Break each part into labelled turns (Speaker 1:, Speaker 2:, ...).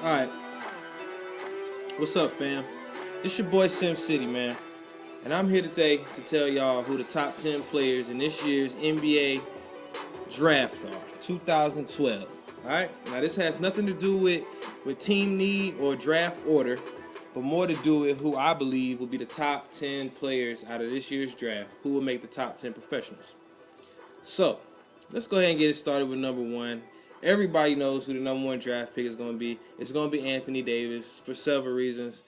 Speaker 1: Alright, what's up, fam? This your boy Sim City, man. And I'm here today to tell y'all who the top 10 players in this year's NBA draft are. 2012. Alright? Now, this has nothing to do with team need or draft order, but more to do with who I believe will be the top 10 players out of this year's draft, who will make the top 10 professionals. So, let's go ahead and get it started with number one. Everybody knows who the number one draft pick is going to be. It's going to be Anthony Davis for several reasons.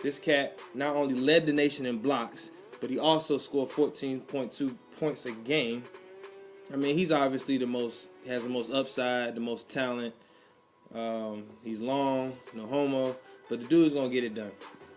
Speaker 1: This cat not only led the nation in blocks, but he also scored 14.2 points a game. I mean, he's obviously has the most upside, the most talent. He's long, no homo, but the dude's going to get it done.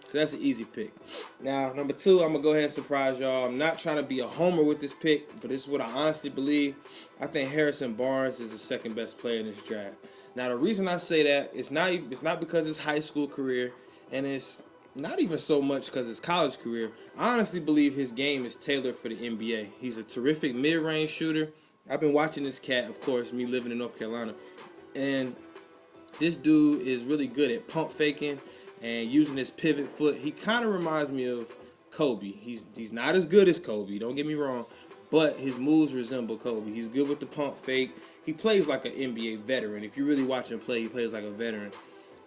Speaker 1: So that's an easy pick. Now, number two, I'm going to go ahead and surprise y'all. I'm not trying to be a homer with this pick, but this is what I honestly believe. I think Harrison Barnes is the second best player in this draft. Now, the reason I say that, it's not because it's high school career, and it's not even so much because it's college career. I honestly believe his game is tailored for the NBA. He's a terrific mid-range shooter. I've been watching this cat, of course, me living in North Carolina, and this dude is really good at pump faking and using his pivot foot. He kind of reminds me of Kobe. He's not as good as Kobe, don't get me wrong, but his moves resemble Kobe. He's good with the pump fake. He plays like an NBA veteran. If you really watch him play, he plays like a veteran.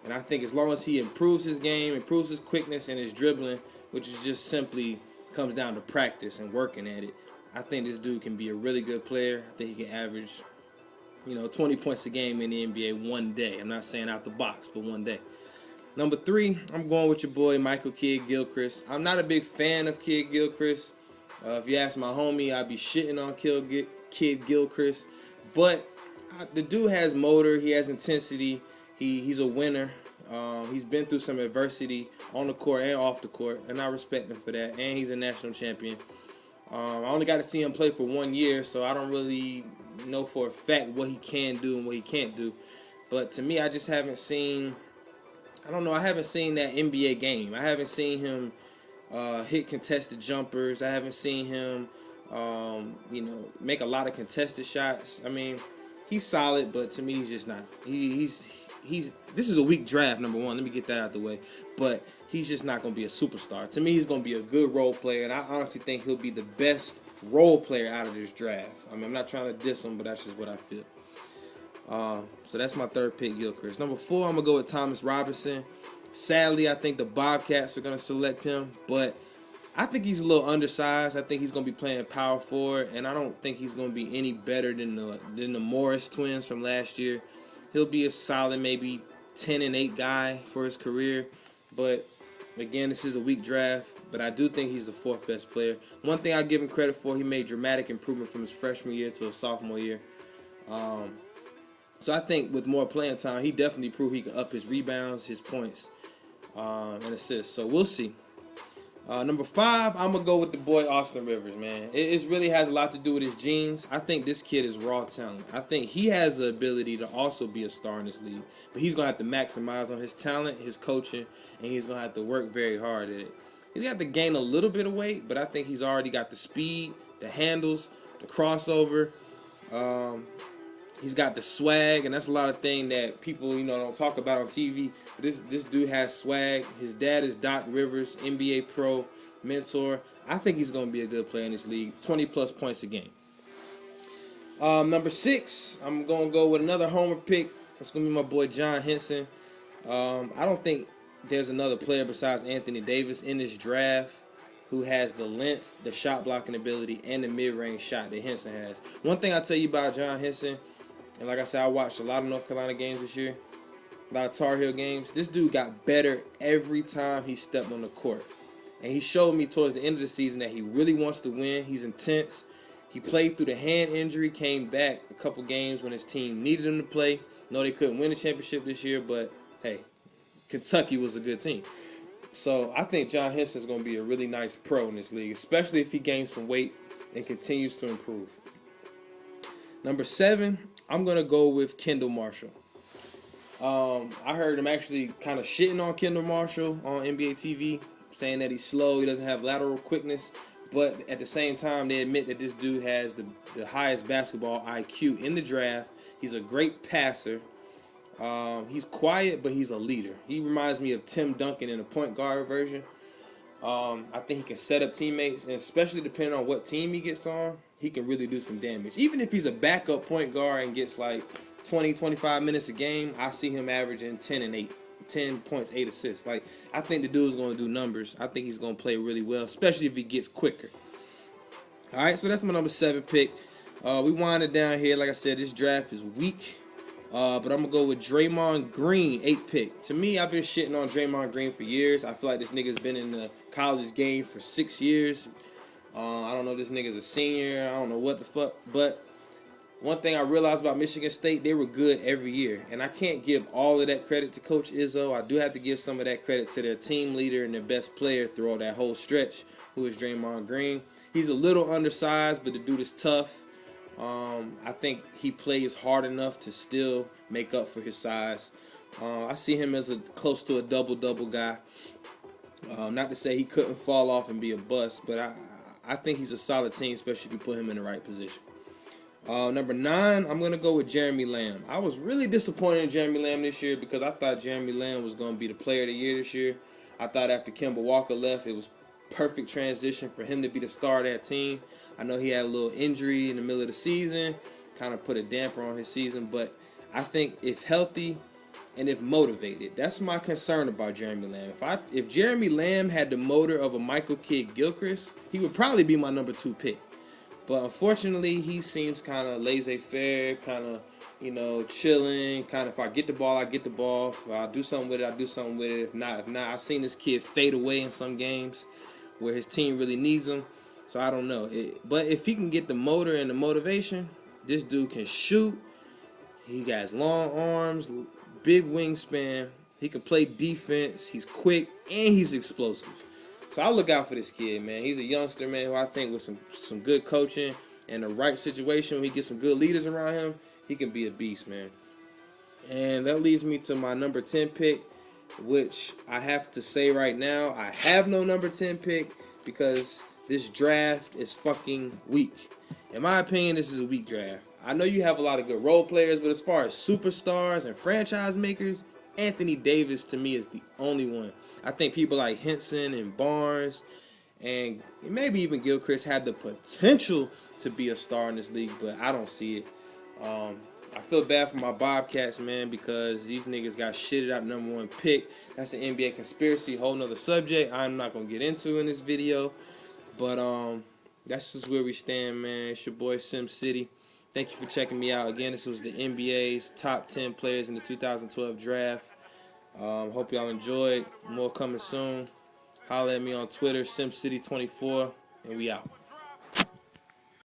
Speaker 1: And I think as long as he improves his game, improves his quickness and his dribbling, which is just simply comes down to practice and working at it, I think this dude can be a really good player. I think he can average 20 points a game in the NBA one day. I'm not saying out the box, but one day. Number three, I'm going with your boy Michael Kidd-Gilchrist. I'm not a big fan of Kidd-Gilchrist. If you ask my homie, I'd be shitting on Kidd-Gilchrist. But the dude has motor. He has intensity. He's a winner. He's been through some adversity on the court and off the court, and I respect him for that. And he's a national champion. I only got to see him play for 1 year, so I don't really know for a fact what he can do and what he can't do. But to me, I just haven't seen... I haven't seen that NBA game. I haven't seen him hit contested jumpers. I haven't seen him, make a lot of contested shots. I mean, he's solid, but to me, he's just not. This is a weak draft, number one. Let me get that out the way. But he's just not going to be a superstar. To me, he's going to be a good role player, and I honestly think he'll be the best role player out of this draft. I mean, I'm not trying to diss him, but that's just what I feel. So that's my third pick, Gilchrist. Number four, I'm going to go with Thomas Robinson. Sadly, I think the Bobcats are going to select him, but I think he's a little undersized. I think he's going to be playing power forward, and I don't think he's going to be any better than the Morris twins from last year. He'll be a solid maybe 10-8 guy for his career, but again, this is a weak draft, but I do think he's the fourth best player. One thing I give him credit for, he made dramatic improvement from his freshman year to his sophomore year. So I think with more playing time, he definitely proved he could up his rebounds, his points, and assists. So we'll see. Number five, I'm going to go with the boy Austin Rivers, man. It really has a lot to do with his genes. I think this kid is raw talent. I think he has the ability to also be a star in this league. But he's going to have to maximize on his talent, his coaching, and he's going to have to work very hard at it. He's got to gain a little bit of weight, but I think he's already got the speed, the handles, the crossover. He's got the swag, and that's a lot of things that people, don't talk about on TV. But this dude has swag. His dad is Doc Rivers, NBA pro, mentor. I think he's going to be a good player in this league. 20-plus points a game. Number six, I'm going to go with another homer pick. That's going to be my boy John Henson. I don't think there's another player besides Anthony Davis in this draft who has the length, the shot blocking ability, and the mid-range shot that Henson has. One thing I'll tell you about John Henson, and like I said, I watched a lot of North Carolina games this year, a lot of Tar Heel games. This dude got better every time he stepped on the court. And he showed me towards the end of the season that he really wants to win. He's intense. He played through the hand injury, came back a couple games when his team needed him to play. No, they couldn't win the championship this year, but hey, Kentucky was a good team. So I think John Henson is going to be a really nice pro in this league, especially if he gains some weight and continues to improve. Number seven, I'm going to go with Kendall Marshall. I heard him actually kind of shitting on Kendall Marshall on NBA TV, saying that he's slow, he doesn't have lateral quickness, but at the same time, they admit that this dude has the highest basketball IQ in the draft. He's a great passer. He's quiet, but he's a leader. He reminds me of Tim Duncan in a point guard version. I think he can set up teammates, and especially depending on what team he gets on, he can really do some damage. Even if he's a backup point guard and gets like 20, 25 minutes a game, I see him averaging 10 and 8. 10 points, 8 assists. Like, I think the dude's going to do numbers. I think he's going to play really well, especially if he gets quicker. All right, so that's my number 7 pick. We winded down here. Like I said, this draft is weak. But I'm going to go with Draymond Green, 8 pick. To me, I've been shitting on Draymond Green for years. I feel like this nigga's been in the college game for 6 years. I don't know if this nigga's a senior. I don't know what the fuck. But one thing I realized about Michigan State, they were good every year. And I can't give all of that credit to Coach Izzo. I do have to give some of that credit to their team leader and their best player throughout that whole stretch, who is Draymond Green. He's a little undersized, but the dude is tough. I think he plays hard enough to still make up for his size. I see him as close to a double-double guy. Not to say he couldn't fall off and be a bust, but I think he's a solid team, especially if you put him in the right position. Number 9, I'm going to go with Jeremy Lamb. I was really disappointed in Jeremy Lamb this year because I thought Jeremy Lamb was going to be the player of the year this year. I thought after Kemba Walker left, it was perfect transition for him to be the star of that team. I know he had a little injury in the middle of the season, kind of put a damper on his season, but I think if healthy and if motivated, that's my concern about Jeremy Lamb. If Jeremy Lamb had the motor of a Michael Kidd-Gilchrist, he would probably be my number 2 pick. But unfortunately, he seems kind of laissez-faire, kind of, chilling. Kind of, if I get the ball, I get the ball. If I do something with it, I do something with it. If not, I've seen this kid fade away in some games where his team really needs him. So I don't know. But if he can get the motor and the motivation, this dude can shoot. He has long arms, big wingspan. He can play defense. He's quick, and he's explosive. So I'll look out for this kid, man. He's a youngster, man, who I think with some good coaching and the right situation, when he gets some good leaders around him, he can be a beast, man. And that leads me to my number 10 pick, which I have to say right now, I have no number 10 pick because this draft is fucking weak. In my opinion, this is a weak draft. I know you have a lot of good role players, but as far as superstars and franchise makers, Anthony Davis to me is the only one. I think people like Henson and Barnes and maybe even Gilchrist had the potential to be a star in this league, but I don't see it. I feel bad for my Bobcats, man, because these niggas got shitted out number 1 pick. That's an NBA conspiracy, whole nother subject I'm not going to get into in this video. But that's just where we stand, man. It's your boy Sim City. Thank you for checking me out. Again, this was the NBA's top 10 players in the 2012 draft. Hope y'all enjoyed. More coming soon. Holla at me on Twitter, SimCity24, and we out.